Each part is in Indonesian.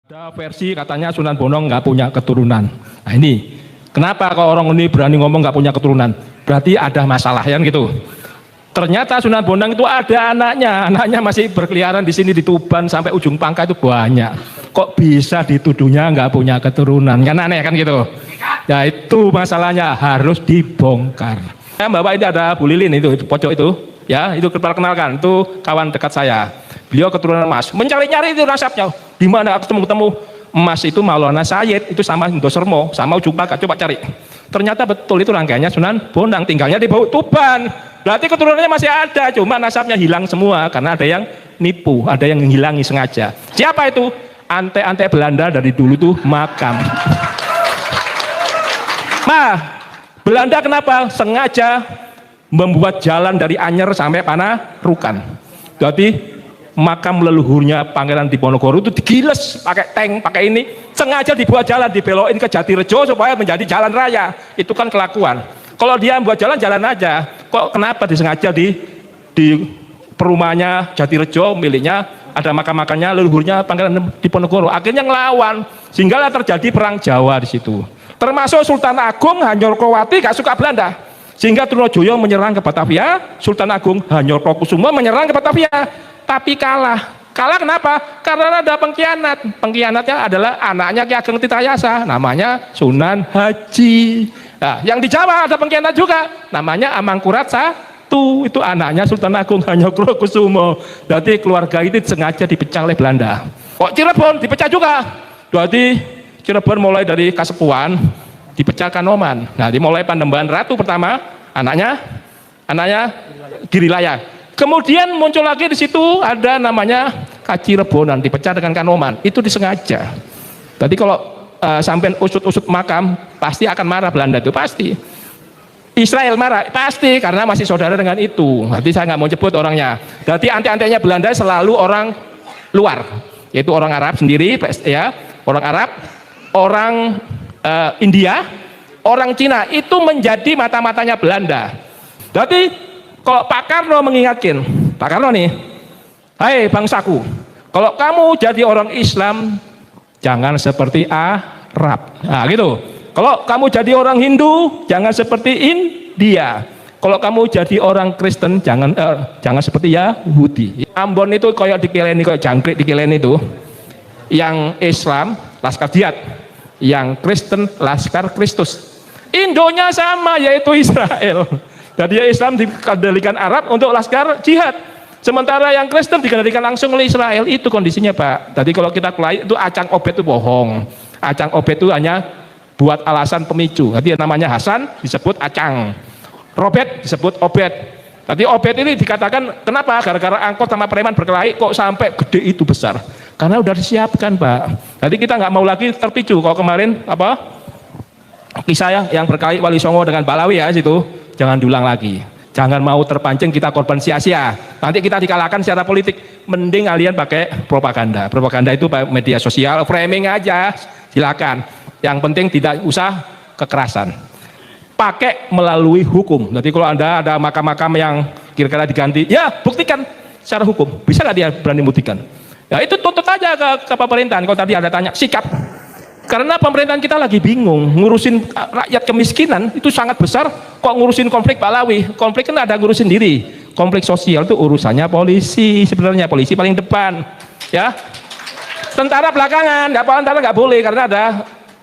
Ada versi katanya Sunan Bonang nggak punya keturunan. Nah ini, kenapa kalau orang ini berani ngomong nggak punya keturunan? Berarti ada masalah ya gitu. Ternyata Sunan Bonang itu ada anaknya masih berkeliaran di sini di Tuban sampai ujung Pangka itu banyak. Kok bisa dituduhnya nggak punya keturunan? Kan aneh kan gitu. Ya itu masalahnya harus dibongkar. Ya, Bapak ini ada Bu Lilin itu pojok itu, ya itu kenalkan itu kawan dekat saya. Beliau keturunan emas. Mencari-cari itu nasabnya. Di mana aku ketemu emas itu Maulana Sayyid itu sama Indosermo sama ujung Pangka, coba cari. Ternyata betul itu rangkaiannya Sunan Bonang, tinggalnya di Tuban. Berarti keturunannya masih ada, cuma nasabnya hilang semua karena ada yang nipu, ada yang menghilangi sengaja. Siapa itu? Ante-ante Belanda dari dulu tuh makam. Nah, Belanda kenapa? Sengaja membuat jalan dari Anyer sampai Panarukan. Jadi makam leluhurnya Pangeran Diponegoro itu digiles pakai tank, pakai ini, sengaja dibuat jalan, dibelokin ke Jatirejo supaya menjadi jalan raya. Itu kan kelakuan. Kalau dia buat jalan aja, kok kenapa disengaja di perumahannya Jatirejo miliknya ada makam-makamnya leluhurnya Pangeran Diponegoro. Akhirnya ngelawan, sehingga terjadi perang Jawa di situ. Termasuk Sultan Agung Hanyorkowati gak suka Belanda, sehingga Trunojoyo menyerang ke Batavia, Sultan Agung Hanyorkokusumo menyerang ke Batavia. Tapi kalah kenapa? Karena ada pengkhianat. Pengkhianatnya adalah anaknya Ki Ageng Tirtayasa, namanya Sunan Haji. Nah, yang di Jawa ada pengkhianat juga, namanya Amangkurat I, itu anaknya Sultan Agung Hanyorkokusumo. Jadi keluarga itu sengaja dipecah oleh Belanda. Kok Cirebon dipecah juga? Jadi Cirebon mulai dari Kasepuan dipecah Kanoman. Nah, dimulai Panembahan Ratu pertama, anaknya Girilaya. Kemudian muncul lagi di situ ada namanya Kacirebonan dipecah dengan Kanoman. Itu disengaja. Tadi kalau sampai usut-usut makam pasti akan marah Belanda itu pasti. Israel marah pasti karena masih saudara dengan itu. Nanti saya nggak mau sebut orangnya. Jadi antek-anteknya Belanda selalu orang luar, yaitu orang Arab sendiri, ya, orang Arab, orang India, orang Cina itu menjadi mata-matanya Belanda. Jadi kalau Pak Karno mengingatkan, Pak Karno nih, hai bangsaku, kalau kamu jadi orang Islam, jangan seperti Arab. Nah gitu. Kalau kamu jadi orang Hindu, jangan seperti India. Kalau kamu jadi orang Kristen, jangan seperti Yahudi. Ambon itu kayak dikileni, kayak jangkrik dikileni itu. Yang Islam, Laskar Jihad. Yang Kristen, Laskar Kristus. Indonya sama, yaitu Israel. Jadi Islam dikendalikan Arab untuk Laskar Jihad, sementara yang Kristen dikendalikan langsung oleh Israel. Itu kondisinya Pak. Jadi kalau kita kelahi itu acang obet itu bohong. Acang obet itu hanya buat alasan pemicu. Jadi namanya Hasan disebut acang, Robet disebut obet. Jadi obet ini dikatakan kenapa? Gara-gara angkot sama preman berkelahi kok sampai gede itu besar. Karena udah disiapkan Pak. Jadi kita nggak mau lagi terpicu. Kalau kemarin kisah yang berkelahi Wali Songo dengan Balawi ya situ. Jangan diulang lagi. Jangan mau terpancing kita korban sia-sia. Nanti kita dikalahkan secara politik. Mending kalian pakai propaganda. Propaganda itu media sosial, framing aja. Silakan. Yang penting tidak usah kekerasan. Pakai melalui hukum. Jadi kalau Anda ada makam-makam yang kira-kira diganti, ya buktikan secara hukum. Bisa nggak dia berani buktikan? Ya itu tuntut aja ke pemerintahan. Kalau tadi ada tanya sikap. Karena pemerintahan kita lagi bingung ngurusin rakyat kemiskinan itu sangat besar, kok ngurusin konflik Balawi. Konflik kan ada ngurusin diri. Konflik sosial itu urusannya polisi, sebenarnya polisi paling depan, ya. Tentara belakangan, tentara nggak boleh karena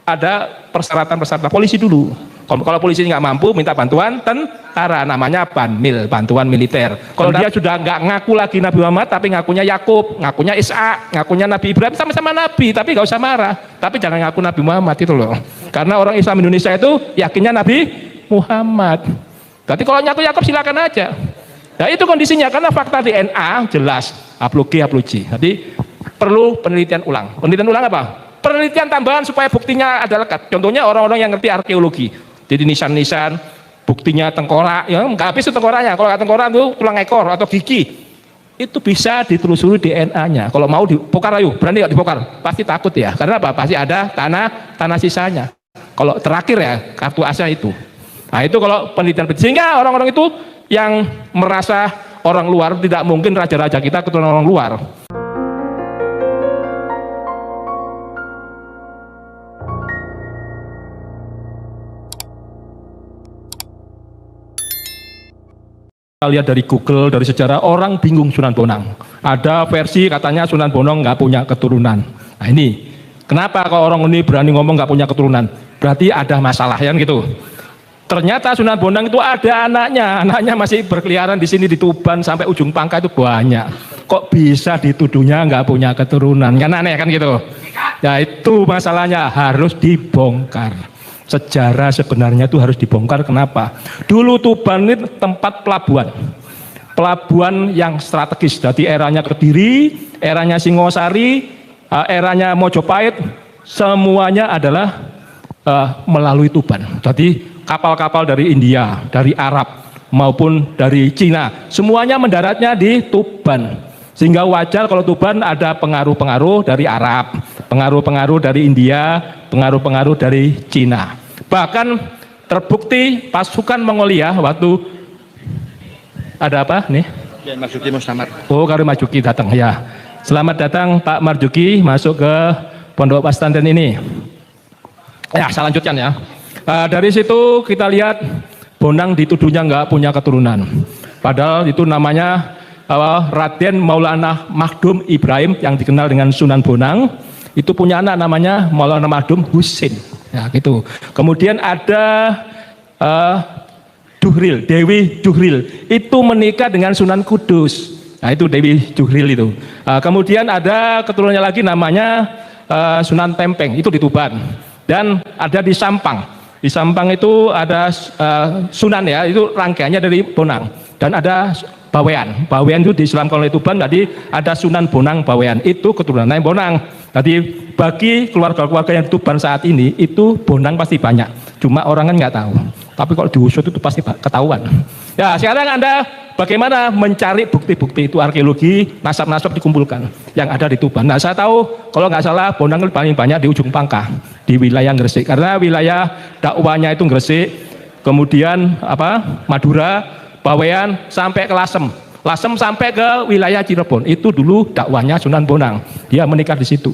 ada persyaratan polisi dulu. Kalau polisi nggak mampu minta bantuan tentara, namanya Banmil, bantuan militer. Kalau dia sudah nggak ngaku lagi Nabi Muhammad tapi ngakunya Yakub, ngakunya Ishak, ngakunya Nabi Ibrahim, sama-sama Nabi tapi nggak usah marah. Tapi jangan ngaku Nabi Muhammad itu loh. Karena orang Islam Indonesia itu yakinnya Nabi Muhammad. Jadi kalau ngaku Yakub silakan aja. Nah itu kondisinya karena fakta DNA jelas haplo G, haplo J. Jadi perlu penelitian ulang. Penelitian ulang apa? Penelitian tambahan supaya buktinya ada lekat. Contohnya orang-orang yang ngerti arkeologi. Jadi nisan-nisan, buktinya tengkorak, ya nggak habis itu tengkoraknya. Kalau tengkorak itu tulang ekor atau gigi, itu bisa ditelusuri DNA-nya. Kalau mau dibongkar, ayo berani nggak dibongkar? Pasti takut ya, karena apa? Pasti ada tanah sisanya. Kalau terakhir ya kartu asnya itu. Nah itu kalau penelitian. Sehingga orang-orang itu yang merasa orang luar, tidak mungkin raja-raja kita keturunan orang luar. lihat dari Google, dari sejarah, orang bingung Sunan Bonang. Ada versi katanya Sunan Bonang nggak punya keturunan. Nah ini, kenapa kalau orang ini berani ngomong nggak punya keturunan? Berarti ada masalah, ya gitu. Ternyata Sunan Bonang itu ada anaknya masih berkeliaran di sini di Tuban sampai ujung Pangka itu banyak. Kok bisa dituduhnya nggak punya keturunan? Kan aneh kan gitu. Ya itu masalahnya, harus dibongkar. Sejarah sebenarnya itu harus dibongkar. Kenapa? Dulu Tuban ini tempat pelabuhan. Pelabuhan yang strategis. Jadi eranya Kediri, eranya Singosari, eranya Mojopahit, semuanya adalah melalui Tuban. Jadi kapal-kapal dari India, dari Arab maupun dari Cina, semuanya mendaratnya di Tuban. Sehingga wajar kalau Tuban ada pengaruh-pengaruh dari Arab, pengaruh-pengaruh dari India, pengaruh-pengaruh dari Cina. Bahkan terbukti pasukan Mongolia waktu ada apa nih? Ya, Marzuki Mustamar. Oh, Karim Marzuki datang ya. Selamat datang Pak Marzuki masuk ke Pondok Pesantren ini. Ya, saya lanjutkan ya. Dari situ kita lihat Bonang dituduhnya nggak punya keturunan. Padahal itu namanya Raden Maulana Makhdum Ibrahim yang dikenal dengan Sunan Bonang. Itu punya anak namanya Maulana Makhdum Husin. Ya gitu. Kemudian ada Duhril, Dewi Duhril. Itu menikah dengan Sunan Kudus. Nah itu Dewi Duhril itu. Kemudian ada keturunannya lagi namanya Sunan Tempeng. Itu di Tuban. Dan ada di Sampang. Di Sampang itu ada Sunan ya. Itu rangkaiannya dari Bonang. Dan ada Bawean. Bawean itu diislamkan oleh Tuban. Jadi ada Sunan Bonang Bawean. Itu keturunannya Bonang. Jadi bagi keluarga-keluarga yang di Tuban saat ini itu Bonang pasti banyak. Cuma orang kan nggak tahu. Tapi kalau diusut itu pasti ketahuan. Ya sekarang Anda bagaimana mencari bukti-bukti itu, arkeologi, nasab-nasab dikumpulkan yang ada di Tuban. Nah saya tahu kalau nggak salah Bonang paling banyak di ujung Pangka, di wilayah Gresik. Karena wilayah dakwahnya itu Gresik, kemudian Madura, Bawean sampai ke Lasem. Lasem sampai ke wilayah Cirebon. Itu dulu dakwahnya Sunan Bonang. Dia menikah di situ.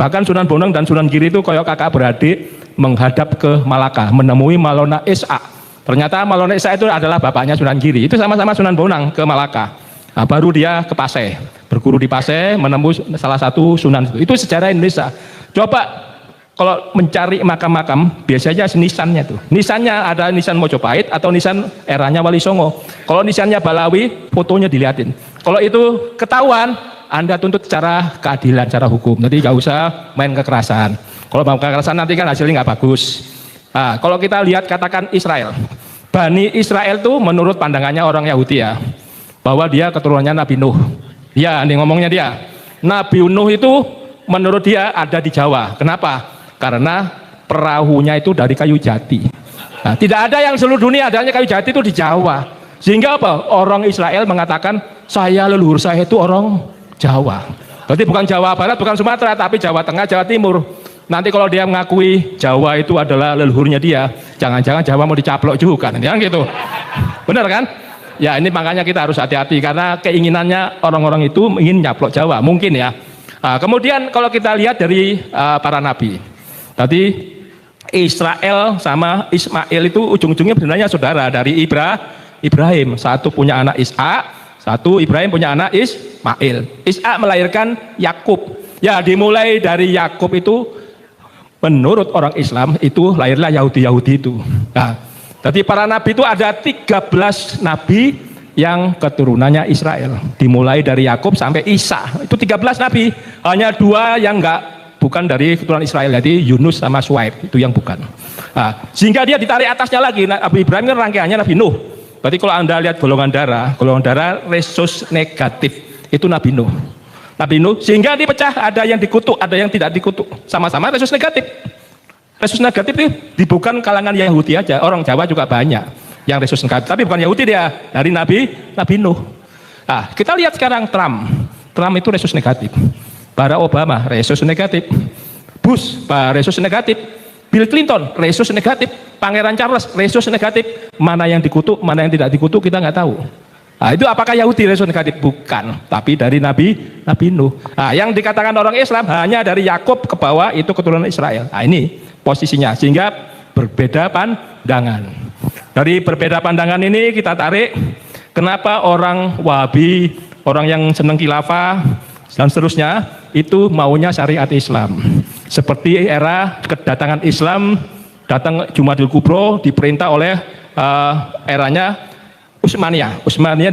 Bahkan Sunan Bonang dan Sunan Giri itu kayak kakak beradik menghadap ke Malaka, menemui Malona Esa. Ternyata Malona Esa itu adalah bapaknya Sunan Giri. Itu sama-sama Sunan Bonang ke Malaka. Nah, baru dia ke Paseh, berguru di Paseh, menemui salah satu Sunan. Itu sejarah Indonesia. Coba kalau mencari makam-makam, biasanya nisannya tuh. Nisannya ada nisan Mojopahit atau nisan eranya Wali Songo. Kalau nisannya Balawi, fotonya dilihatin. Kalau itu ketahuan, Anda tuntut secara keadilan, secara hukum. Nanti nggak usah main kekerasan. Kalau main kekerasan nanti kan hasilnya nggak bagus. Nah, kalau kita lihat katakan Israel. Bani Israel tuh menurut pandangannya orang Yahudi ya, bahwa dia keturunannya Nabi Nuh. Ya, ini ngomongnya dia. Nabi Nuh itu menurut dia ada di Jawa. Kenapa? Karena perahunya itu dari kayu jati. Nah, tidak ada yang seluruh dunia, adanya kayu jati itu di Jawa. Sehingga apa? Orang Israel mengatakan saya leluhur saya itu orang Jawa. Berarti bukan Jawa Barat, bukan Sumatera, tapi Jawa Tengah, Jawa Timur. Nanti kalau dia mengakui Jawa itu adalah leluhurnya dia, jangan-jangan Jawa mau dicaplok juga, kan gitu. Benar kan? Ya ini makanya kita harus hati-hati karena keinginannya orang-orang itu ingin nyaplok Jawa, mungkin ya. Nah, kemudian kalau kita lihat dari para nabi. Tadi Israel sama Ismail itu ujung-ujungnya sebenarnya saudara dari Ibrahim. Satu punya anak Ishak, satu Ibrahim punya anak Ismail. Ishak melahirkan Yakub. Ya dimulai dari Yakub itu menurut orang Islam itu lahirlah Yahudi itu. Nah, jadi para nabi itu ada 13 nabi yang keturunannya Israel. Dimulai dari Yakub sampai Isa. Itu 13 nabi. Hanya 2 yang bukan dari keturunan Israel, jadi Yunus sama Suaib itu yang bukan. Nah, sehingga dia ditarik atasnya lagi. Nabi Ibrahim kan rangkaiannya Nabi Nuh. Berarti kalau Anda lihat golongan darah resus negatif itu Nabi Nuh. Nabi Nuh sehingga dipecah, ada yang dikutuk, ada yang tidak dikutuk. Sama-sama resus negatif. Resus negatif itu bukan kalangan Yahudi aja, orang Jawa juga banyak yang resus negatif, tapi bukan Yahudi dia, dari Nabi Nuh. Nah, kita lihat sekarang Trump itu resus negatif. Barack Obama resus negatif, Bush resus negatif, Bill Clinton resus negatif, Pangeran Charles resus negatif. Mana yang dikutuk, mana yang tidak dikutuk kita nggak tahu. Nah, itu apakah Yahudi resus negatif? Bukan, tapi dari Nabi Nuh. Nah, yang dikatakan orang Islam hanya dari Yakub ke bawah itu keturunan Israel. Nah, ini posisinya, sehingga berbeda pandangan. Dari berbeda pandangan ini kita tarik Kenapa orang Wahabi, orang yang senang khilafah dan seterusnya itu maunya syariat Islam? Seperti era kedatangan Islam, datang Jumadil Kubro diperintah oleh eranya Utsmaniyah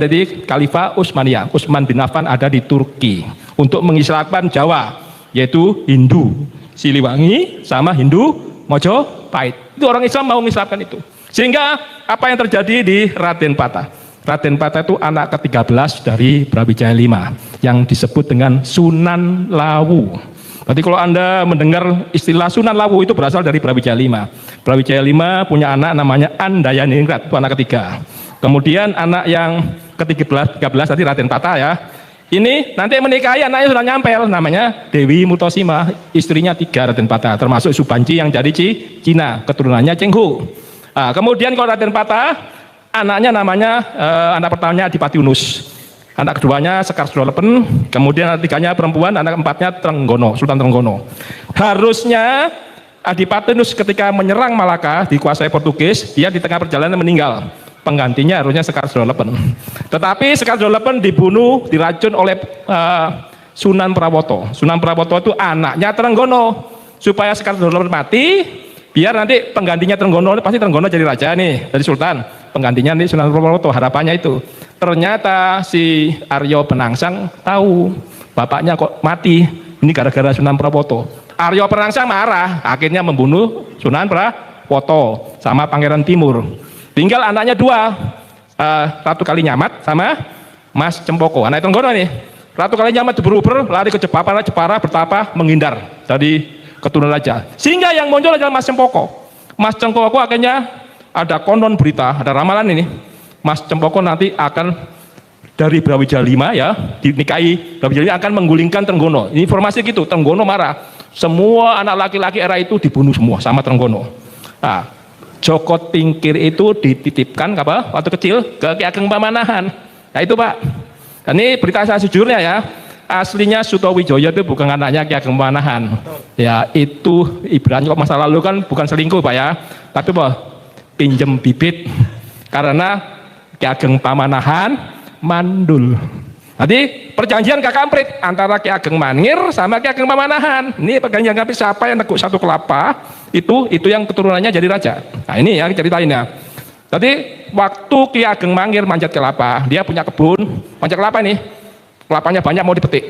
dari Khalifah Utsmaniyah. Utsman bin Affan ada di Turki untuk mengislamkan Jawa, yaitu Hindu Siliwangi sama Hindu Mojopahit. Itu orang Islam mau mengislamkan itu. Sehingga apa yang terjadi di Raden Patah? Raden Patah itu anak ke-13 dari Brawijaya V yang disebut dengan Sunan Lawu. Berarti kalau Anda mendengar istilah Sunan Lawu itu berasal dari Brawijaya V. Brawijaya V punya anak namanya Andayaningrat, itu anak ketiga. Kemudian anak yang ke-13 tadi Raden Patah ya. Ini nanti menikahi anaknya sudah nyampel, namanya Dewi Mutosima, istrinya 3 Raden Patah, termasuk Subanci yang dari Cina, keturunannya Chenghu. Nah, kemudian kalau Raden Patah, anaknya namanya anak pertamanya Adipati Unus, anak keduanya Sekar Sudalepen, kemudian anak tiganya perempuan, anak keempatnya Trenggono, Sultan Trenggono. Harusnya Adipati Unus ketika menyerang Malaka dikuasai Portugis, dia di tengah perjalanan meninggal. Penggantinya harusnya Sekar Sudalepen. Tetapi Sekar Sudalepen dibunuh, diracun oleh Sunan Prawoto. Sunan Prawoto itu anaknya Trenggono. Supaya Sekar Sudalepen mati, biar nanti penggantinya Trenggono, pasti Trenggono jadi raja nih, jadi sultan. Penggantinya nih Sunan Prawoto, harapannya itu. Ternyata si Aryo Penangsang tahu bapaknya kok mati, ini gara-gara Sunan Prawoto. Aryo Penangsang marah, akhirnya membunuh Sunan Prawoto sama Pangeran Timur. Tinggal anaknya 2, Ratu Kalinyamat sama Mas Cempoko, anak Trenggono nih. Ratu Kalinyamat beruber lari ke Jepara bertapa menghindar dari keturunan raja. Sehingga yang muncul adalah Mas Cempoko. Mas Cempoko akhirnya ada konon berita, ada ramalan ini. Mas Cempoko nanti akan dari Brawijaya V ya, dinikahi Brawijaya V akan menggulingkan Trenggono. Ini informasi gitu, Trenggono marah. Semua anak laki-laki era itu dibunuh semua sama Trenggono. Nah, Joko Tingkir itu dititipkan apa waktu kecil ke Ki Ageng Pamanahan. Nah itu Pak. Ini berita saya sejujurnya ya. Aslinya Sutowijoyo itu bukan anaknya Ki Ageng Pamanahan. Ya itu ibaratnya kok masa lalu kan bukan selingkuh Pak ya. Tapi Pak pinjem bibit karena Ki Ageng Pamanahan mandul. Nanti perjanjian kakamprit antara Ki Ageng Mangir sama Ki Ageng Pamanahan. Ini perjanjian kakamprit siapa yang neguk satu kelapa itu yang keturunannya jadi raja. Nah ini ya ceritain ya. Tadi waktu Ki Ageng Mangir manjat kelapa, dia punya kebun, manjat kelapa nih. Kelapanya banyak mau dipetik.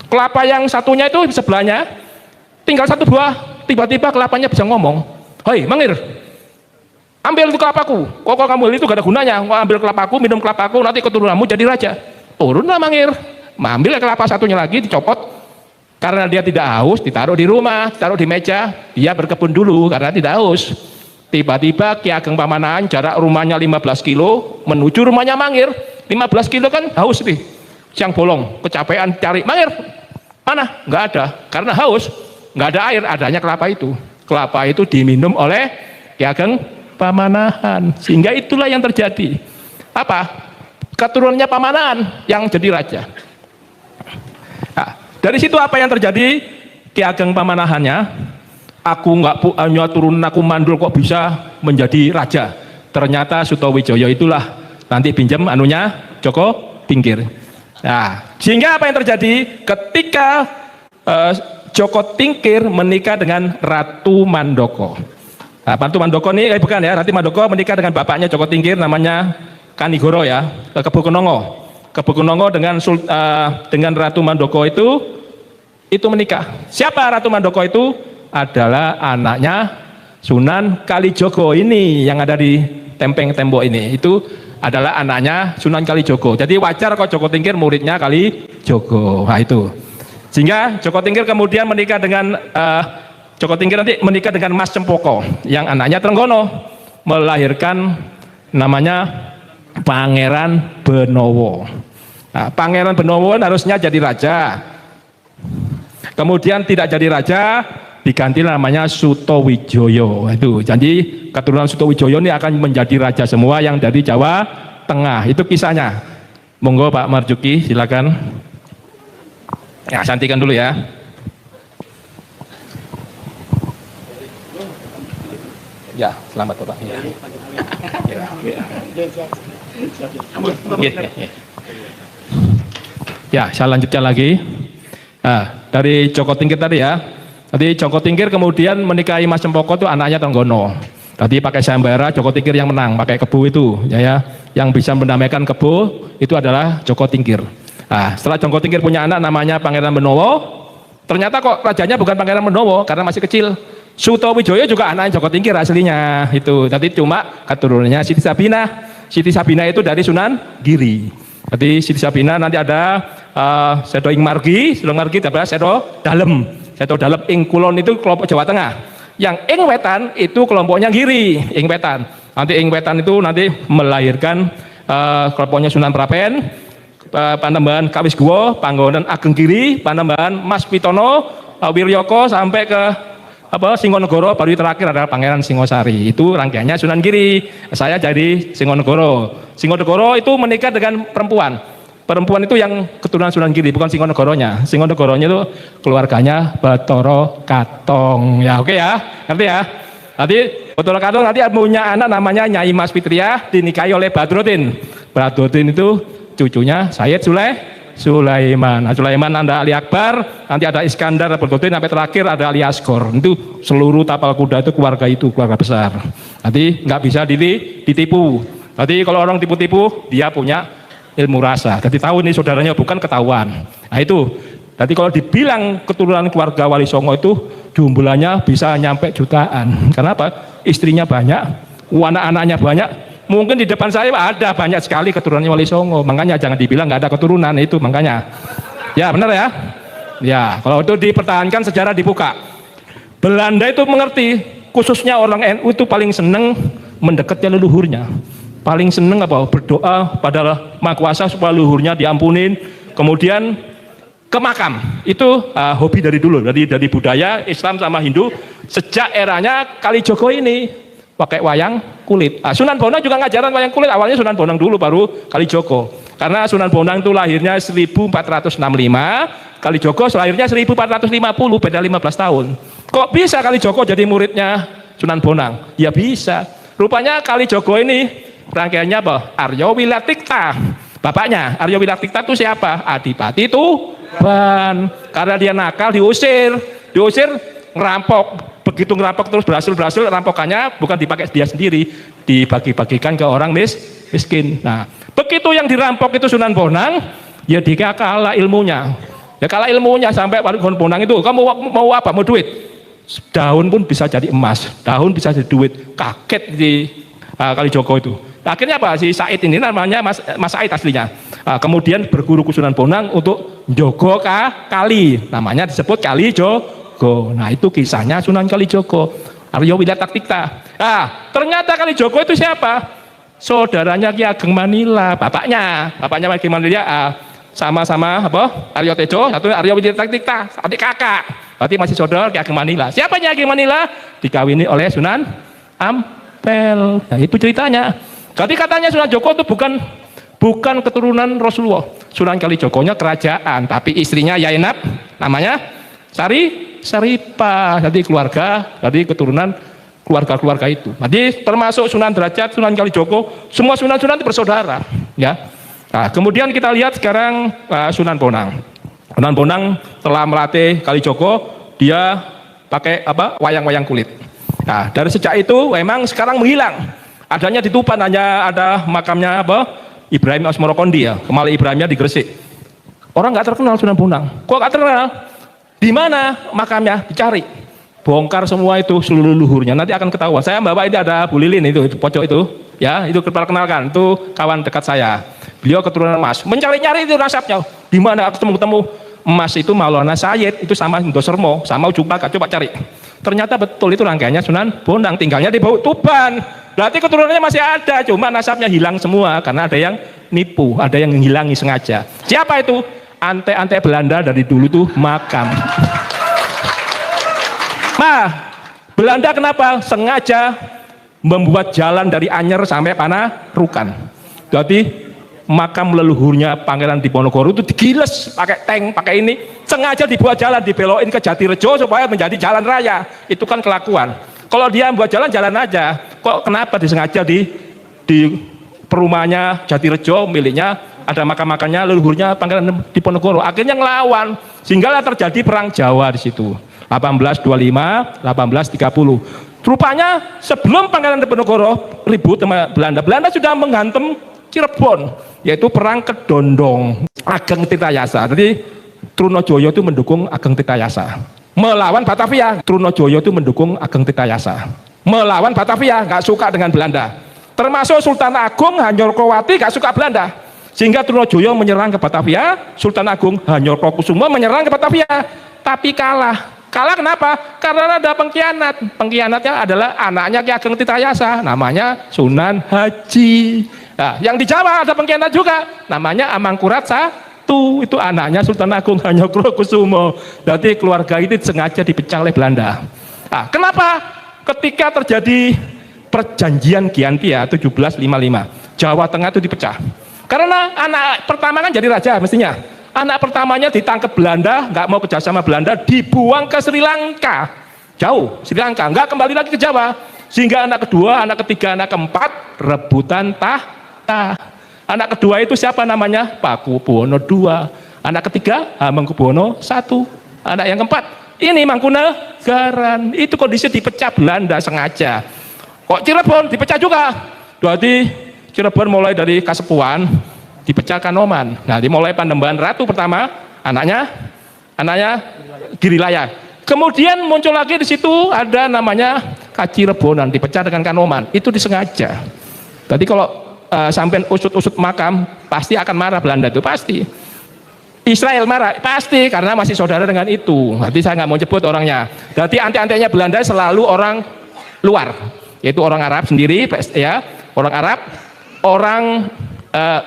Kelapa yang satunya itu sebelahnya tinggal 1 buah, tiba-tiba kelapanya bisa ngomong. Hei Mangir, ambil itu kelapaku. Kok kamu itu gak ada gunanya. Ambil kelapaku, minum kelapaku, nanti keturunanmu jadi raja. Turunlah Mangir, ambil kelapa satunya lagi, dicopot. Karena dia tidak haus, ditaruh di rumah, ditaruh di meja. Dia berkebun dulu karena tidak haus. Tiba-tiba Ki Ageng Pamanahan jarak rumahnya 15 kilo menuju rumahnya Mangir. 15 kilo kan haus nih. Siang bolong, kecapean cari Mangir. Mana? Nggak ada. Karena haus, nggak ada air, adanya kelapa itu. Kelapa itu diminum oleh Ki Ageng Pamanahan. Sehingga itulah yang terjadi. Apa? Keturunannya Pamanahan yang jadi raja. Nah, dari situ apa yang terjadi? Ki Ageng Pamanahannya, aku nggak punya turunan, aku mandul kok bisa menjadi raja. Ternyata Sutowijoyo itulah nanti pinjam anunya Joko Tingkir. Nah, sehingga apa yang terjadi ketika Joko Tingkir menikah dengan Ratu Mandoko. Nah, Ratu Mandoko ini bukan ya, Ratu Mandoko menikah dengan bapaknya Joko Tingkir namanya Kanigoro ya, Kebokunongo. Kebokunongo dengan Ratu Mandoko itu menikah. Siapa Ratu Mandoko itu? Adalah anaknya Sunan Kalijogo ini yang ada di tempeng tembok ini. Itu adalah anaknya Sunan Kalijogo. Jadi wajar kok Joko Tingkir muridnya Kalijogo. Nah itu. Sehingga Joko Tingkir kemudian menikah dengan Joko Tingkir nanti menikah dengan Mas Cempoko yang anaknya Trenggono, melahirkan namanya Pangeran Benowo. Nah, Pangeran Benowo harusnya jadi raja. Kemudian tidak jadi raja, diganti namanya Sutowijoyo. Itu. Jadi keturunan Sutowijoyo ini akan menjadi raja semua yang dari Jawa Tengah. Itu kisahnya. Monggo Pak Marjuki, silakan. Ya, santikan dulu ya. Ya, selamat Bapak. Ya. Ya. Ya. Ya, saya lanjutkan lagi. Nah, dari Joko Tingkir tadi ya. Tadi Joko Tingkir kemudian menikahi Mas Cempoko itu anaknya Tenggono. Tadi pakai sayembara, Joko Tingkir yang menang, pakai kebo itu, ya. Yang bisa mendamaikan kebo itu adalah Joko Tingkir. Nah, setelah Joko Tingkir punya anak namanya Pangeran Benowo, ternyata kok rajanya bukan Pangeran Benowo karena masih kecil. Sutowijoyo juga anak Joko Tingkir aslinya itu. Tadi cuma keturunannya Siti Sabinah. Siti Sabinah itu dari Sunan Giri. Jadi Siti Sabinah nanti ada Sedo ing Margi, ada Sedo Dalem. Sedo Dalem ing Kulon itu kelompok Jawa Tengah. Yang ing Wetan itu kelompoknya Giri, ing Wetan. Nanti ing Wetan itu nanti melahirkan kelompoknya Sunan Prapen, Panembahan Kawisguwa, Panggonan Ageng Giri, Panembahan Mas Pitono, Wiryoko sampai ke Singonegoro, baru terakhir adalah Pangeran Singosari. Itu rangkaiannya Sunan Giri. Saya jadi Singonegoro. Singonegoro itu menikah dengan perempuan. Perempuan itu yang keturunan Sunan Giri, bukan Singonegoronya. Singonegoronya itu keluarganya Bathara Katong. Ya, oke ya, ngerti ya. Nanti Bathara Katong nanti punya anak namanya Nyai Mas Fitriah, dinikahi oleh Badrodin. Badrodin itu cucunya Sayyid Sulaiman. Nah, Sulaiman ada Ali Akbar, nanti ada Iskandar, Badrodin, sampai terakhir ada Ali Asgor. Itu seluruh tapal kuda itu keluarga besar. Nanti nggak bisa ditipu. Nanti kalau orang tipu-tipu, dia punya ilmu rasa. Jadi tahu nih saudaranya bukan ketahuan. Nah itu. Jadi kalau dibilang keturunan keluarga Wali Songo itu jumlahnya bisa nyampe jutaan. Kenapa? Istrinya banyak, anak-anaknya banyak. Mungkin di depan saya ada banyak sekali keturunannya Wali Songo. Makanya jangan dibilang nggak ada keturunan itu makanya. Ya benar ya. Ya kalau itu dipertahankan sejarah dibuka. Belanda itu mengerti, khususnya orang NU itu paling seneng mendekatnya leluhurnya. Paling seneng apa? Berdoa pada Maha Kuasa supaya leluhurnya diampunin. Kemudian ke makam. Itu hobi dari dulu, dari budaya Islam sama Hindu sejak eranya Kalijogo ini pakai wayang kulit. Sunan Bonang juga ngajaran wayang kulit. Awalnya Sunan Bonang dulu baru Kalijogo. Karena Sunan Bonang itu lahirnya 1465, Kalijogo lahirnya 1450, beda 15 tahun. Kok bisa Kalijogo jadi muridnya Sunan Bonang? Ya bisa. Rupanya Kalijogo ini rangkaiannya apa? Arya Wilatikta. Bapaknya Arya Wilatikta itu siapa? Adipati Tuban. Karena dia nakal diusir, ngerampok. Begitu ngerampok terus berhasil rampokannya bukan dipakai dia sendiri, dibagi-bagikan ke orang miskin. Nah, begitu yang dirampok itu Sunan Bonang, ya dia kalah ilmunya. Ya kalah ilmunya sampai Sunan Bonang itu, kamu mau apa? Mau duit? Daun pun bisa jadi emas, daun bisa jadi duit. Kaget di Kalijogo itu. Akhirnya apa? Si Said ini namanya Mas Said aslinya. Kemudian berguru ke Sunan Bonang untuk njogo kali. Namanya disebut Kalijogo. Nah, itu kisahnya Sunan Kalijogo. Arya Wilatikta. Ternyata Kalijogo itu siapa? Saudaranya Ki Ageng Manila, bapaknya Ki Manila. Sama-sama apa? Arya Tejo, satu Arya Wilatikta, adik kakak. Berarti masih saudara Ki Ageng Manila. Siapanya Ki Manila? Dikawini oleh Sunan Ampel. Nah, itu ceritanya. Jadi katanya Sunan Joko itu bukan keturunan Rasulullah. Sunan Kalijogonya kerajaan, tapi istrinya Yainab namanya Saripah. Jadi jadi keturunan keluarga itu. Jadi termasuk Sunan Derajat, Sunan Kalijogo, semua sunan-sunan itu bersaudara, ya. Nah, kemudian kita lihat sekarang Sunan Bonang. Sunan Bonang telah melatih Kalijogo, dia pakai wayang-wayang kulit. Nah, dari sejak itu memang sekarang menghilang. Adanya di Tuban hanya ada makamnya Ibrahim Asmorokondi ya, Kemal Ibrahimnya di Gresik. Orang nggak terkenal Sunan Bonang. Kok nggak terkenal? Di mana makamnya? Dicari. Bongkar semua itu seluruh leluhurnya. Nanti akan ketahuan. Saya bawa ini ada Bu Lilin itu pojok itu, ya itu perkenalkan. Itu kawan dekat saya. Beliau keturunan emas. Mencari-nyari itu nasabnya. Di mana aku ketemu emas itu Maulana Sayyid itu sama Indosermo, sama Ujung Paka. Coba cari. Ternyata betul itu rangkaiannya Sunan Bonang. Tinggalnya di Tuban. Berarti keturunannya masih ada, cuma nasabnya hilang semua karena ada yang nipu, ada yang menghilangi sengaja. Siapa itu? Ante-ante Belanda dari dulu tuh makam. Nah, Belanda kenapa? Sengaja membuat jalan dari Anyer sampai Panarukan. Jadi makam leluhurnya Pangeran Diponegoro itu digiles pakai tank, pakai ini. Sengaja dibuat jalan, dibelokin ke Jatirejo supaya menjadi jalan raya. Itu kan kelakuan. Kalau dia buat jalan aja, kok kenapa disengaja perumahannya Jatirejo miliknya, ada makam-makamnya leluhurnya Pangeran Diponegoro. Akhirnya ngelawan, sehingga terjadi perang Jawa di situ. 1825, 1830. Rupanya sebelum Pangeran Diponegoro ribut sama Belanda, Belanda sudah menghantam Cirebon, yaitu perang Kedondong. Ageng Tirtayasa. Jadi Trunojoyo itu mendukung Ageng Tirtayasa. Melawan Batavia. Trunojoyo itu mendukung Ageng Tirtayasa. Melawan Batavia, nggak suka dengan Belanda. Termasuk Sultan Agung Hanyorkowati nggak suka Belanda. Sehingga Trunojoyo menyerang ke Batavia, Sultan Agung Hanyorkokusumo menyerang ke Batavia. Tapi kalah. Kalah kenapa? Karena ada pengkhianat. Pengkhianatnya adalah anaknya Ki Ageng Tirtayasa, namanya Sunan Haji. Nah, yang di Jawa ada pengkhianat juga, namanya Amangkurat I, itu anaknya Sultan Agung Hanyorkokusumo. Berarti keluarga ini sengaja dipecah oleh Belanda. Nah, kenapa? Ketika terjadi perjanjian Giantia 1755, Jawa Tengah itu dipecah. Karena anak pertama kan jadi raja mestinya. Anak pertamanya ditangkap Belanda, nggak mau kerjasama Belanda, dibuang ke Sri Lanka, jauh Sri Lanka, nggak kembali lagi ke Jawa. Sehingga anak kedua, anak ketiga, anak keempat rebutan tahta. Anak kedua itu siapa namanya? Pakubuwono II. Anak ketiga Hamengkubuwono I. Anak yang keempat ini Mangkunegaran. Itu kondisi dipecah Belanda sengaja. Kok Cirebon dipecah juga? Berarti Cirebon mulai dari Kasepuhan dipecah Kanoman. Nah, dimulai Panembahan Ratu pertama, anaknya Girilaya. Kemudian muncul lagi di situ ada namanya Kacirebonan, dipecah dengan Kanoman. Itu disengaja. Tadi kalau sampai usut-usut makam, pasti akan marah Belanda itu pasti. Israel marah pasti karena masih saudara dengan itu. Nanti saya nggak mau sebut orangnya. Berarti anti-antinya Belanda selalu orang luar, yaitu orang Arab sendiri, ya, orang Arab, orang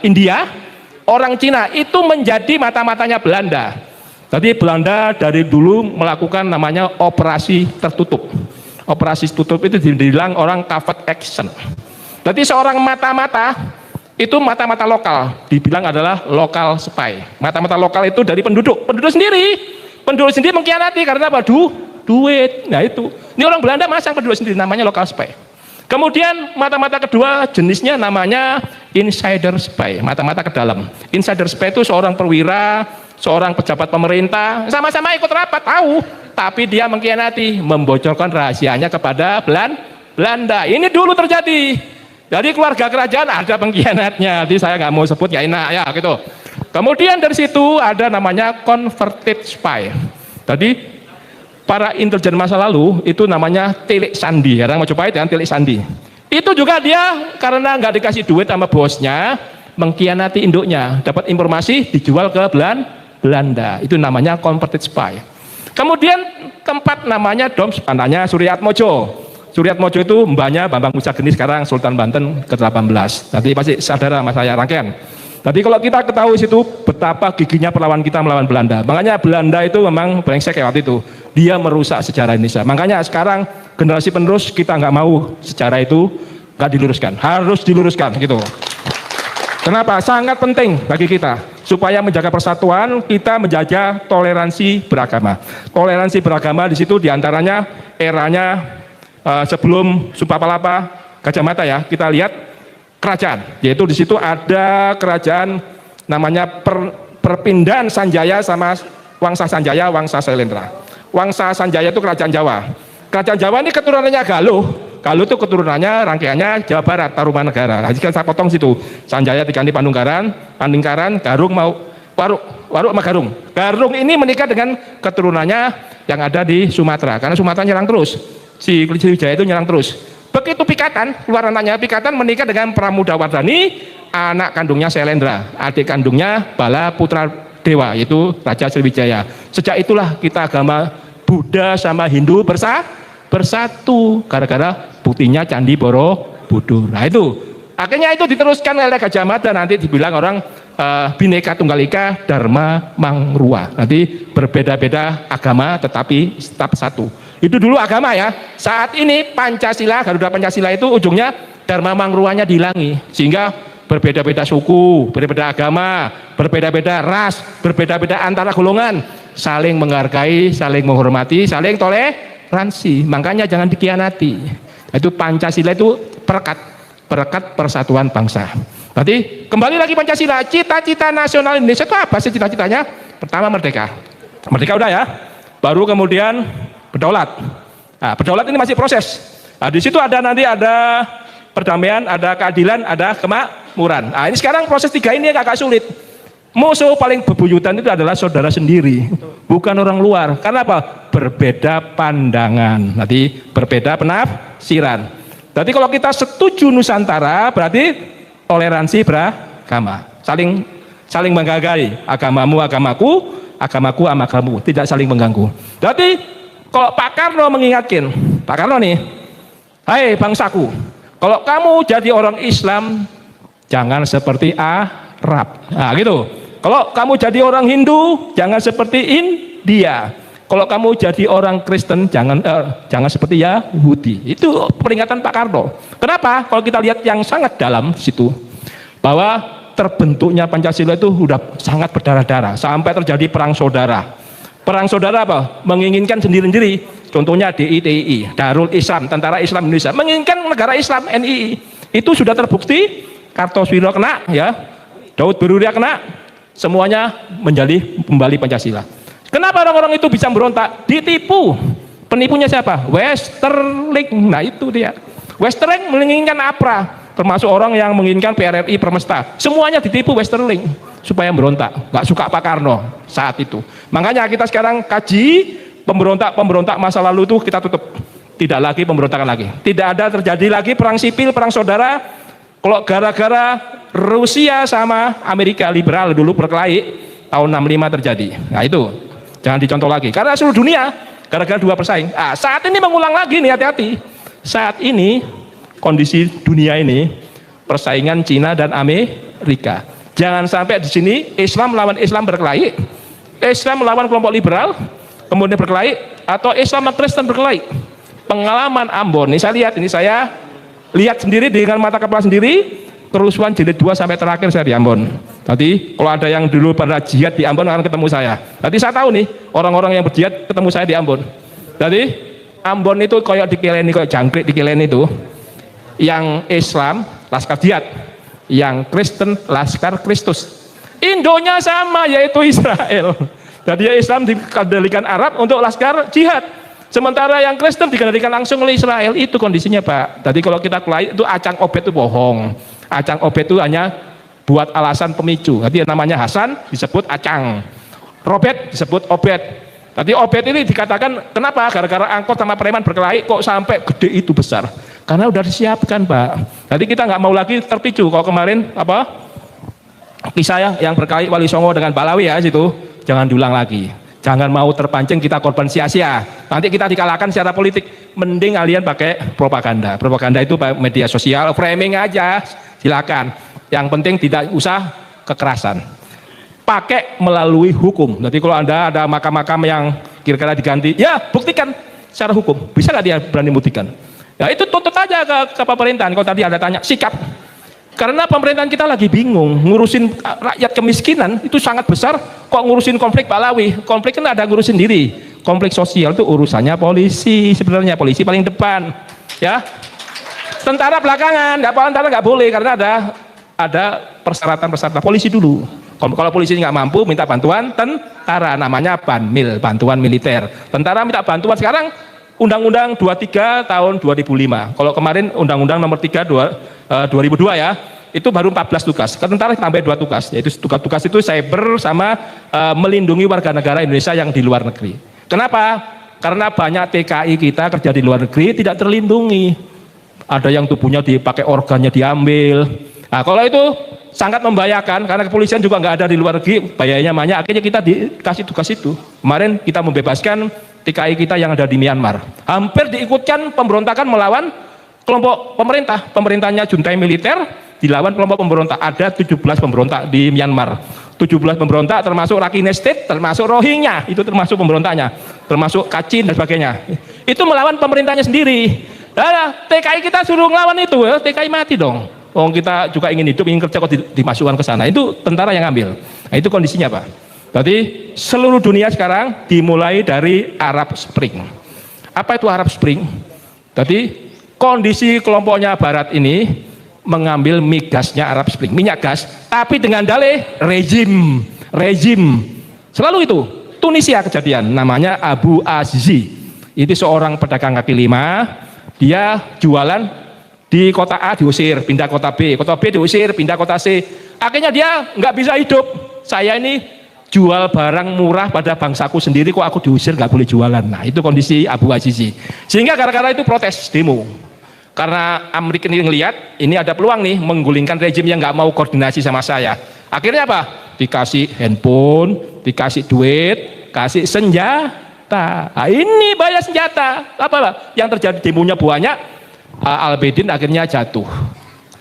India, orang Cina, itu menjadi mata-matanya Belanda. Jadi Belanda dari dulu melakukan namanya operasi tertutup. Operasi tertutup itu dibilang orang covert action. Jadi seorang mata-mata itu mata-mata lokal, dibilang adalah lokal spy. Mata-mata lokal itu dari penduduk sendiri mengkhianati karena apa? Duit. Nah itu, ini orang Belanda masang penduduk sendiri, namanya lokal spy. Kemudian mata-mata kedua jenisnya namanya insider spy, mata-mata ke dalam. Insider spy itu seorang perwira, seorang pejabat pemerintah, sama-sama ikut rapat, tahu, tapi dia mengkhianati, membocorkan rahasianya kepada Belanda. Ini dulu terjadi. Jadi keluarga kerajaan ada pengkhianatnya. Jadi saya nggak mau sebut, nggak enak ya gitu. Kemudian dari situ ada namanya converted spy. Tadi para intelijen masa lalu itu namanya Telik Sandi. Orang mau coba dengan Telik Sandi. Itu juga dia karena nggak dikasih duit sama bosnya, mengkhianati induknya, dapat informasi dijual ke Belanda. Itu namanya converted spy. Kemudian tempat namanya Doms, anaknya Suryatmojo. Suryatmojo itu mbahnya Bambang Musageni, sekarang Sultan Banten ke-18. Nanti pasti saudara mas saya rangkaian. Jadi kalau kita ketahui situ betapa giginya perlawan kita melawan Belanda. Makanya Belanda itu memang brengsek ya waktu itu. Dia merusak sejarah Indonesia. Makanya sekarang generasi penerus kita nggak mau sejarah itu nggak diluruskan. Harus diluruskan gitu. Kenapa? Sangat penting bagi kita supaya menjaga persatuan, kita menjaga toleransi beragama. Toleransi beragama di situ diantaranya eranya sebelum Sumpah Palapa Gajah Mada ya. Kita lihat kerajaan, yaitu di situ ada kerajaan namanya Perpindahan Sanjaya sama Wangsa Sanjaya, Wangsa Sailendra. Wangsa Sanjaya itu kerajaan Jawa. Kerajaan Jawa ini keturunannya Galuh. Galuh itu keturunannya rangkaiannya Jawa Barat, Tarumanegara. Nah, jika saya potong situ, Sanjaya diganti Panunggaran, Garung mau Waruk sama Garung. Garung ini menikah dengan keturunannya yang ada di Sumatera, karena Sumatera nyerang terus. Si Sriwijaya itu nyerang terus. Begitu Pikatan, keluar anaknya, Pikatan menikah dengan Pramodawardhani, anak kandungnya Sailendra, adik kandungnya Bala Putra Dewa, yaitu Raja Sriwijaya. Sejak itulah kita agama Buddha sama Hindu bersatu, gara-gara buktinya Candi Borobudur. Nah itu, akhirnya itu diteruskan oleh Gajah Mada, nanti dibilang orang Bhinneka Tunggal Ika Dharma Mangrua. Nanti berbeda-beda agama tetapi tetap satu. Itu dulu agama ya. Saat ini Pancasila, Garuda Pancasila itu ujungnya Dharma Mangruanya dihilangi, sehingga berbeda-beda suku, berbeda agama, berbeda-beda ras, berbeda-beda antara golongan, saling menghargai, saling menghormati, saling toleransi. Makanya jangan dikhianati. Itu Pancasila itu perekat. berkat persatuan bangsa. Berarti kembali lagi Pancasila, cita-cita nasional Indonesia itu apa sih cita-citanya? Pertama merdeka. Merdeka udah ya. Baru kemudian berdaulat. Nah, berdaulat ini masih proses. Nah, di situ ada nanti ada perdamaian, ada keadilan, ada kemakmuran. Nah, ini sekarang proses 3 ini agak sulit. Musuh paling bebuyutan itu adalah saudara sendiri, bukan orang luar. Karena apa? Berbeda pandangan. Nanti berbeda penafsiran. Berarti kalau kita setuju Nusantara, berarti toleransi beragama. Saling menghargai. Agamamu agamaku, agamaku agamamu, tidak saling mengganggu. Berarti kalau Pak Karno mengingatkan, Pak Karno nih, hai bangsaku, kalau kamu jadi orang Islam, jangan seperti Arab. Nah gitu. Kalau kamu jadi orang Hindu, jangan seperti India. Kalau kamu jadi orang Kristen, jangan seperti Yahudi. Itu peringatan Pak Karno. Kenapa? Kalau kita lihat yang sangat dalam di situ, bahwa terbentuknya Pancasila itu sudah sangat berdarah-darah, sampai terjadi perang saudara. Perang saudara apa? Menginginkan sendiri-sendiri. Contohnya DITI, Darul Islam, Tentara Islam Indonesia, menginginkan negara Islam NII. Itu sudah terbukti. Kartosuwiryo kena, ya. Daud Beruriah kena. Semuanya menjadi kembali Pancasila. Kenapa orang-orang itu bisa berontak? Ditipu. Penipunya siapa? Westerling. Nah itu dia. Westerling menginginkan APRA, termasuk orang yang menginginkan PRRI Permesta. Semuanya ditipu Westerling supaya berontak. Gak suka Pak Karno saat itu. Makanya kita sekarang kaji pemberontak masa lalu itu kita tutup. Tidak lagi pemberontakan lagi. Tidak ada terjadi lagi perang sipil, perang saudara. Kalau gara-gara Rusia sama Amerika liberal dulu berkelahi tahun 65 terjadi. Nah itu jangan dicontoh lagi. Karena seluruh dunia gara-gara 2 persaing. Ah, saat ini mengulang lagi nih, hati-hati. Saat ini kondisi dunia ini persaingan Cina dan Amerika. Jangan sampai di sini Islam melawan Islam berkelahi, Islam melawan kelompok liberal kemudian berkelahi, atau Islam dan Kristen berkelahi. Pengalaman Ambon ini saya lihat sendiri dengan mata kepala sendiri, kerusuhan jilid 2 sampai terakhir saya di Ambon. Tadi kalau ada yang dulu pada jihad di Ambon akan ketemu saya. Tadi saya tahu nih orang-orang yang berjihad ketemu saya di Ambon. Jadi Ambon itu kayak dikileni, kayak jangkrik dikileni itu. Yang Islam laskar jihad, yang Kristen laskar Kristus. Indonya sama, yaitu Israel. Jadi Islam dikendalikan Arab untuk laskar jihad. Sementara yang Kristen dikendalikan langsung oleh Israel. Itu kondisinya Pak. Tadi kalau kita kelahi itu acang obet itu bohong. Acang obet itu hanya buat alasan pemicu. Jadi namanya Hasan disebut acang, Robert disebut obet. Tadi obet ini dikatakan kenapa? Gara-gara angkot sama preman berkelahi kok sampai gede itu besar. Karena udah disiapkan Pak. Jadi kita nggak mau lagi terpicu. Kalau kemarin kisah yang berkelahi Wali Songo dengan Balawi ya situ, jangan diulang lagi. Jangan mau terpancing kita korban sia-sia. Nanti kita dikalahkan secara politik. Mending kalian pakai propaganda. Propaganda itu media sosial, framing aja, silakan. Yang penting tidak usah kekerasan. Pakai melalui hukum. Jadi kalau Anda ada makam-makam yang kira-kira diganti, ya buktikan secara hukum. Bisa nggak dia berani buktikan? Ya itu tuntut aja ke pemerintahan. Kalau tadi ada tanya, sikap. Karena pemerintahan kita lagi bingung ngurusin rakyat kemiskinan itu sangat besar, kok ngurusin konflik Balawi. Konflik kan ada ngurus sendiri. Konflik sosial itu urusannya polisi, sebenarnya polisi paling depan, ya. Tentara belakangan, tentara nggak boleh karena ada persyaratan polisi dulu. Kalau polisi nggak mampu minta bantuan tentara, namanya banmil, bantuan militer. Tentara minta bantuan sekarang Undang-Undang 23 tahun 2005. Kalau kemarin Undang-Undang nomor 3 2002 ya, itu baru 14 tugas. Tentara tambah 2 tugas, yaitu tugas itu cyber sama melindungi warga negara Indonesia yang di luar negeri. Kenapa? Karena banyak TKI kita kerja di luar negeri tidak terlindungi. Ada yang tubuhnya dipakai organnya diambil. Nah, kalau itu sangat membahayakan karena kepolisian juga nggak ada di luar negeri, bahayanya banyak. Akhirnya kita dikasih tugas itu. Kemarin kita membebaskan TKI kita yang ada di Myanmar. Hampir diikutkan pemberontakan melawan kelompok pemerintah. Pemerintahnya juntai militer dilawan kelompok pemberontak. Ada 17 pemberontak di Myanmar. 17 pemberontak termasuk Rakhine State, termasuk Rohingya, itu termasuk pemberontaknya. Termasuk Kachin dan sebagainya. Itu melawan pemerintahnya sendiri. Nah, TKI kita suruh ngelawan itu, ya, TKI mati dong. Oh, kita juga ingin hidup, ingin kerja kok dimasukkan ke sana. Itu tentara yang ambil. Nah, itu kondisinya Pak. Berarti seluruh dunia sekarang dimulai dari Arab Spring. Apa itu Arab Spring? Jadi kondisi kelompoknya Barat ini mengambil migasnya Arab Spring, minyak gas, tapi dengan dalih rezim. Selalu itu. Tunisia kejadian, namanya Abu Azizi. Itu seorang pedagang kaki lima, dia jualan di kota A diusir, pindah kota B diusir, pindah kota C. Akhirnya dia nggak bisa hidup. Saya ini jual barang murah pada bangsaku sendiri, kok aku diusir nggak boleh jualan. Nah itu kondisi Abu Azizi. Sehingga gara-gara itu protes, demo. Karena Amerika ini ngelihat ini ada peluang nih menggulingkan rejim yang nggak mau koordinasi sama saya. Akhirnya apa? Dikasih handphone, dikasih duit, kasih senjata. Nah, ini bayar senjata. Apa? Yang terjadi demonya banyak. Al-Abidin akhirnya jatuh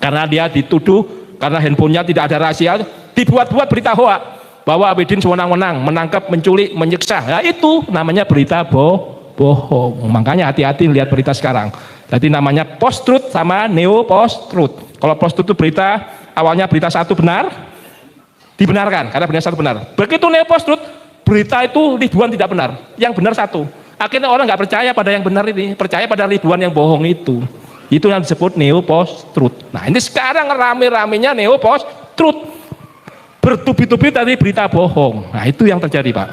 karena dia dituduh karena handphonenya tidak ada rahasia, dibuat-buat berita hoak bahwa Abidin sewenang-wenang menangkap, menculik, menyiksa. Nah, itu namanya berita bohong. Makanya hati-hati lihat berita sekarang. Jadi namanya post truth sama neo post truth. Kalau post truth itu berita awalnya berita satu benar, dibenarkan karena berita satu benar. Begitu neo post truth, berita itu ribuan tidak benar, yang benar satu. Akhirnya orang nggak percaya pada yang benar ini, percaya pada ribuan yang bohong itu. Itu yang disebut neo post truth. Nah ini sekarang rame-ramenya neo post truth, bertubi-tubi tadi berita bohong. Nah itu yang terjadi Pak.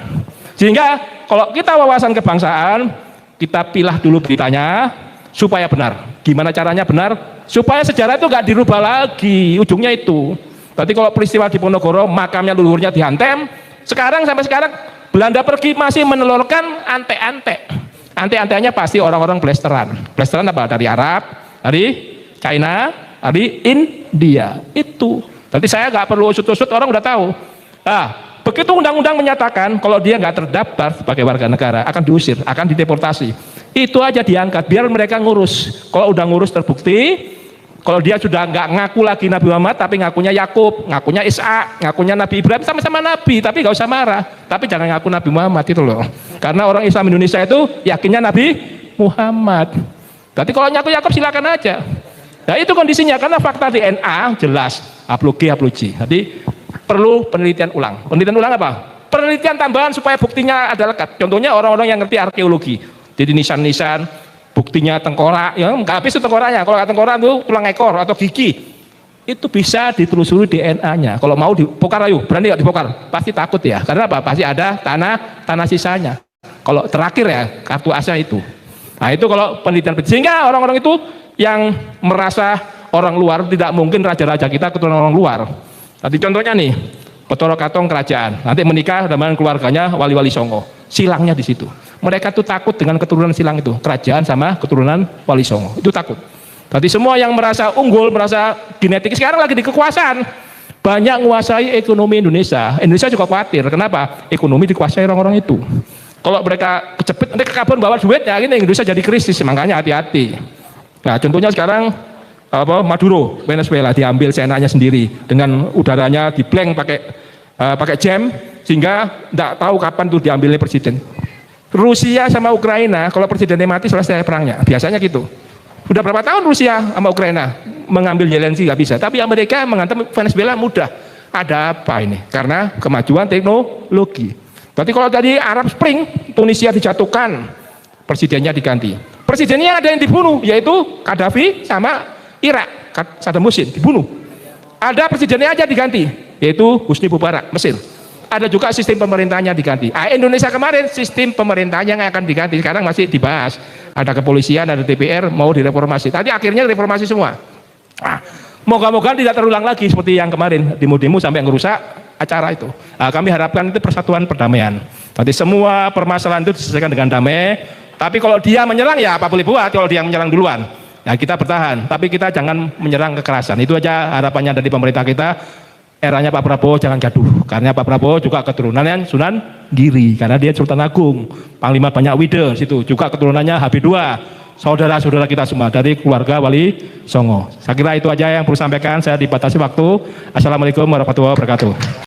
Sehingga kalau kita wawasan kebangsaan, kita pilah dulu beritanya supaya benar. Gimana caranya benar? Supaya sejarah itu nggak dirubah lagi. Ujungnya itu. Berarti kalau peristiwa di Ponorogo makamnya leluhurnya dihantam, sampai sekarang Belanda pergi masih menelurkan ante-ante. Ante-antenya pasti orang-orang blasteran. Blasteran apa? Dari Arab, dari China, dari India. Itu. Jadi saya nggak perlu usut-usut, orang udah tahu. Nah, begitu undang-undang menyatakan kalau dia nggak terdaftar sebagai warga negara akan diusir, akan dideportasi. Itu aja diangkat, biar mereka ngurus. Kalau udah ngurus terbukti, kalau dia sudah nggak ngaku lagi Nabi Muhammad, tapi ngakunya Yakub, ngakunya Ishak, ngakunya Nabi Ibrahim, sama-sama Nabi, tapi nggak usah marah. Tapi jangan ngaku Nabi Muhammad itu loh. Karena orang Islam Indonesia itu yakinnya Nabi Muhammad. Berarti kalau ngaku Yakub silakan aja. Nah itu kondisinya, karena fakta DNA jelas, haplo G, haplo J. Jadi perlu penelitian ulang. Penelitian ulang apa? Penelitian tambahan supaya buktinya ada lekat. Contohnya orang-orang yang ngerti arkeologi. Jadi nisan-nisan, buktinya tengkorak, ya nggak habis itu tengkoraknya. Kalau nggak tengkorak itu tulang ekor atau gigi, itu bisa ditelusuri DNA-nya. Kalau mau dibongkar, ayo, berani nggak dibongkar? Pasti takut ya, karena apa? Pasti ada tanah sisanya. Kalau terakhir ya kartu asnya itu. Nah itu kalau penelitian. Sehingga orang-orang itu yang merasa orang luar, tidak mungkin raja-raja kita keturunan orang luar. Tadi contohnya nih, Bathara Katong kerajaan, nanti menikah dengan keluarganya wali-wali Songo, silangnya di situ. Mereka tuh takut dengan keturunan silang itu, kerajaan sama keturunan wali Songo, itu takut. Jadi semua yang merasa unggul, merasa genetik, sekarang lagi di kekuasaan, banyak menguasai ekonomi Indonesia. Indonesia juga khawatir, kenapa? Ekonomi dikuasai orang-orang itu. Kalau mereka kecepet, nanti kekabun bawa duit, ya ini Indonesia jadi krisis, makanya hati-hati. Nah contohnya sekarang Maduro, Venezuela diambil seenaknya sendiri dengan udaranya di blank pakai jam, sehingga tidak tahu kapan tuh diambilnya presiden. Rusia sama Ukraina kalau presidennya mati selesai perangnya, biasanya gitu. Udah berapa tahun Rusia sama Ukraina mengambil Zelensky nggak bisa, tapi Amerika menghantam Venezuela mudah. Ada apa ini? Karena kemajuan teknologi. Berarti kalau tadi Arab Spring, Tunisia dijatuhkan, presidennya diganti. Presidennya ada yang dibunuh, yaitu Gaddafi sama Irak, Saddam Hussein dibunuh. Ada presidennya aja diganti, yaitu Husni Mubarak, Mesir. Ada juga sistem pemerintahnya diganti. Indonesia kemarin sistem pemerintahnya yang akan diganti, sekarang masih dibahas. Ada kepolisian, ada DPR mau direformasi. Tadi akhirnya reformasi semua. Moga-moga tidak terulang lagi seperti yang kemarin, demo-demo sampai ngerusak acara itu. Kami harapkan itu persatuan perdamaian. Tadi semua permasalahan itu diselesaikan dengan damai. Tapi kalau dia menyerang ya apa boleh buat, kalau dia menyerang duluan. Ya kita bertahan, tapi kita jangan menyerang kekerasan. Itu aja harapannya dari pemerintah kita. Eranya Pak Prabowo jangan gaduh, karena Pak Prabowo juga keturunannya Sunan Giri, karena dia Sultan Agung, Panglima banyak Wide, situ juga keturunannya HB2, saudara-saudara kita semua dari keluarga Wali Songo. Saya kira itu aja yang perlu sampaikan, saya dibatasi waktu. Assalamualaikum warahmatullahi wabarakatuh.